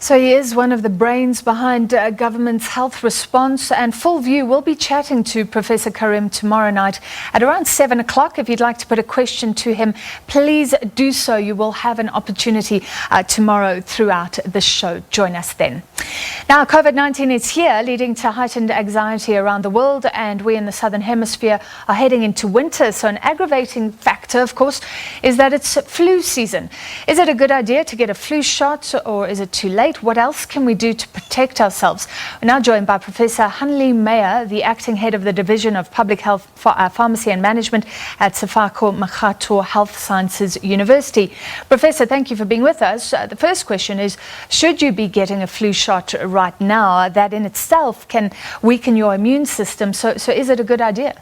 So he is one of the brains behind government's health response, and Full View will be chatting to Professor Karim tomorrow night at around 7 o'clock. If you'd like to put a question to him, please do so. You will have an opportunity tomorrow throughout the show. Join us then. Now, COVID-19 is here, leading to heightened anxiety around the world, and we in the Southern Hemisphere are heading into winter. So an aggravating factor, of course, is that it's flu season. Is it a good idea to get a flu shot, or is it too late? What else can we do to protect ourselves? We're now joined by Professor Hannelie Meyer, the acting head of the Division of Public Health, Pharmacy and Management at Sefako Makgatho Health Sciences University. Professor, thank you for being with us. The first question is, should you be getting a flu shot right now? That in itself can weaken your immune system. So is it a good idea?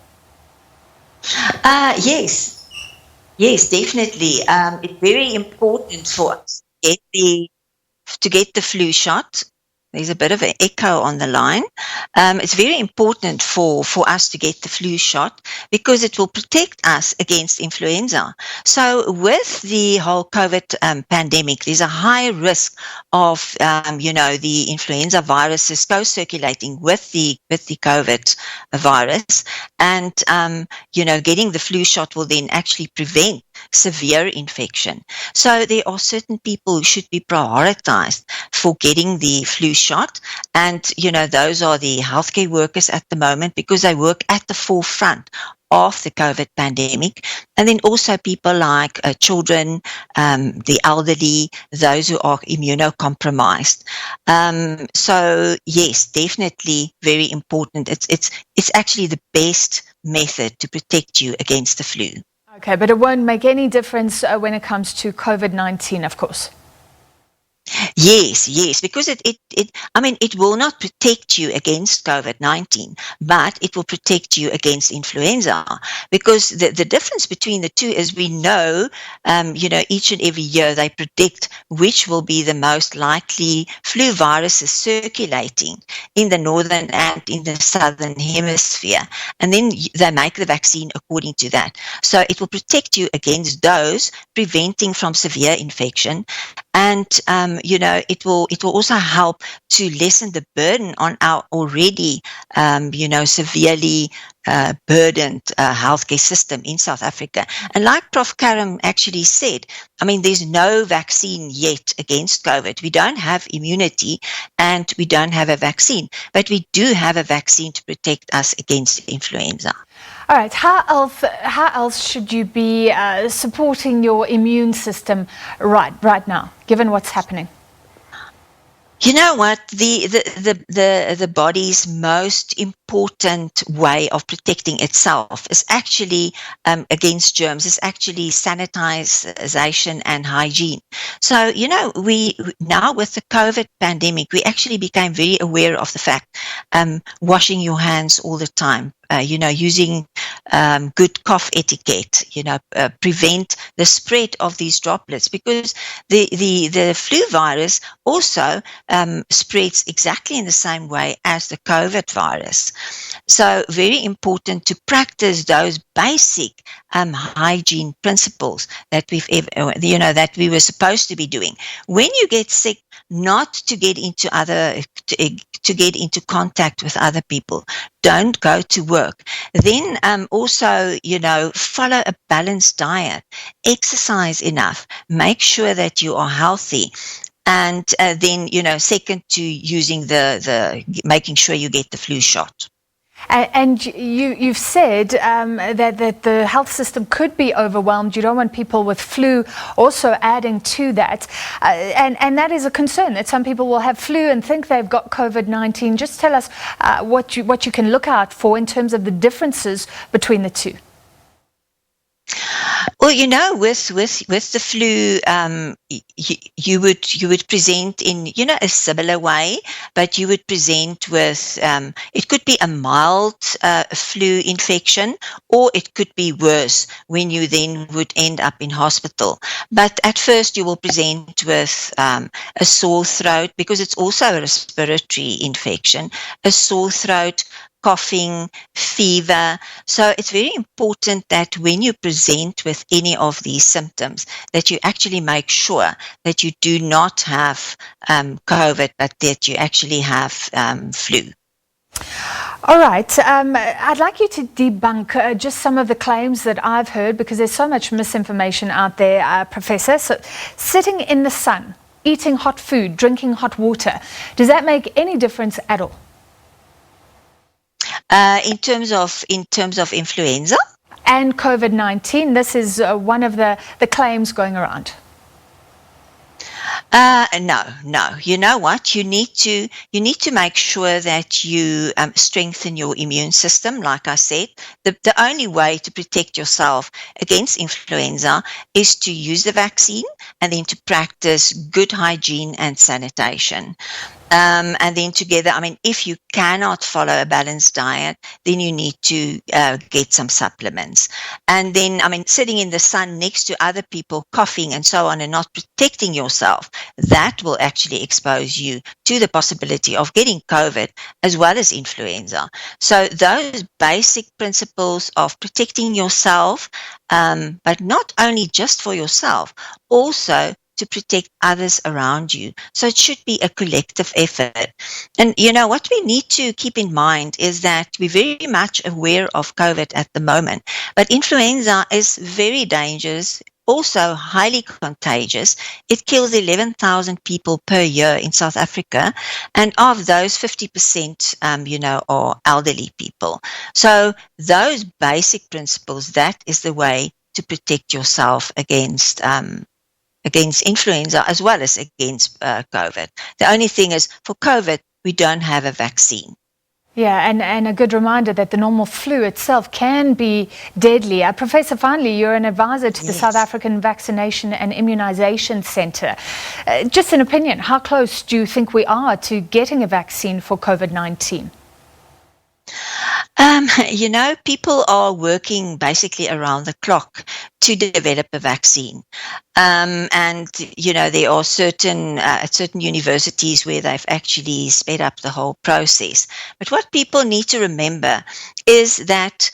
Yes, definitely. It's very important for us to get the flu shot. There's a bit of an echo on the line. It's very important for us to get the flu shot because it will protect us against influenza. So with the whole COVID pandemic, there's a high risk of, the influenza viruses co-circulating with the COVID virus. And, getting the flu shot will then actually prevent severe infection. So there are certain people who should be prioritized for getting the flu shot. And, those are the healthcare workers at the moment because they work at the forefront of the COVID pandemic. And then also people like children, the elderly, those who are immunocompromised. So yes, definitely very important. It's actually the best method to protect you against the flu. Okay, but it won't make any difference when it comes to COVID-19, of course. Yes, because it will not protect you against COVID-19, but it will protect you against influenza. Because the difference between the two is we know, each and every year they predict which will be the most likely flu viruses circulating in the northern and in the southern hemisphere. And then they make the vaccine according to that. So it will protect you against those, preventing from severe infection. And, it will also help to lessen the burden on our already, severely burdened healthcare system in South Africa. And like Prof Karim actually said, there's no vaccine yet against COVID. We don't have immunity and we don't have a vaccine, but we do have a vaccine to protect us against influenza. All right. How else should you be supporting your immune system right now, given what's happening? You know what? The body's most important way of protecting itself is actually against germs. It's actually sanitization and hygiene. So, we now with the COVID pandemic, we actually became very aware of the fact washing your hands all the time. Using good cough etiquette, prevent the spread of these droplets because the flu virus also spreads exactly in the same way as the COVID virus. So very important to practice those basic hygiene principles that that we were supposed to be doing. When you get sick, not to get into contact with other people. Don't go to work. Then also, follow a balanced diet, exercise enough, make sure that you are healthy. And then, second to using making sure you get the flu shot. And you've said that the health system could be overwhelmed. You don't want people with flu also adding to that. And that is a concern, that some people will have flu and think they've got COVID-19. Just tell us what you can look out for in terms of the differences between the two. Well, with the flu, you would present in, a similar way, but you would present with, it could be a mild flu infection, or it could be worse when you then would end up in hospital. But at first you will present with a sore throat because it's also a respiratory infection, a sore throat, coughing, fever. So it's very important that when you present with any of these symptoms, that you actually make sure that you do not have COVID, but that you actually have flu. All right. I'd like you to debunk just some of the claims that I've heard, because there's so much misinformation out there, Professor. So, sitting in the sun, eating hot food, drinking hot water, does that make any difference at all? In terms of influenza? And COVID-19, this is one of the claims going around. No. You know what? You need to make sure that you strengthen your immune system. Like I said, the only way to protect yourself against influenza is to use the vaccine and then to practice good hygiene and sanitation. And then together, I mean, if you cannot follow a balanced diet, then you need to get some supplements. And then, I mean, sitting in the sun next to other people, coughing and so on, and not protecting yourself, that will actually expose you to the possibility of getting COVID as well as influenza. So those basic principles of protecting yourself, but not only just for yourself, also to protect others around you. So it should be a collective effort. And you know, what we need to keep in mind is that we're very much aware of COVID at the moment, but influenza is very dangerous, also highly contagious. It kills 11,000 people per year in South Africa, and of those, 50%, are elderly people. So those basic principles, that is the way to protect yourself against influenza as well as against COVID. The only thing is, for COVID, we don't have a vaccine. Yeah, and a good reminder that the normal flu itself can be deadly. Professor Hannelie, you're an advisor to the South African Vaccination and Immunization Centre. Just an opinion, how close do you think we are to getting a vaccine for COVID-19? People are working basically around the clock to develop a vaccine. And there are certain universities where they've actually sped up the whole process. But what people need to remember is that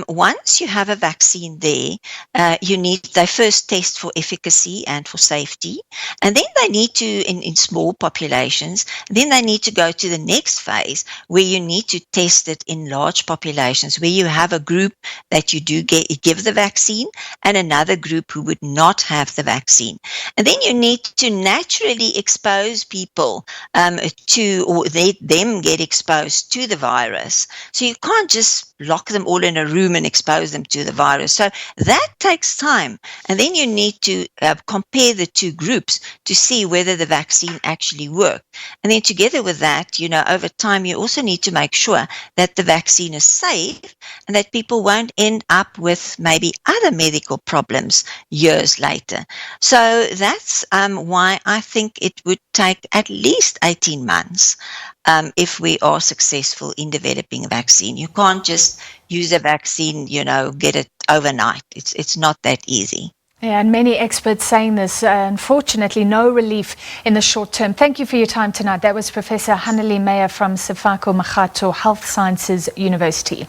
once you have a vaccine there, they first test for efficacy and for safety, and then they need to, in small populations, then they need to go to the next phase where you need to test it in large populations, where you have a group that you do give the vaccine and another group who would not have the vaccine. And then you need to naturally expose people them get exposed to the virus. So you can't just lock them all in a room and expose them to the virus. So that takes time. And then you need to compare the two groups to see whether the vaccine actually worked. And then together with that, over time, you also need to make sure that the vaccine is safe and that people won't end up with maybe other medical problems years later. So that's why I think it would take at least 18 months if we are successful in developing a vaccine. You can't just use a vaccine, get it overnight. It's not that easy. Yeah, and many experts saying this, unfortunately, no relief in the short term. Thank you for your time tonight. That was Professor Hannelie Meyer from Sefako Makgatho Health Sciences University.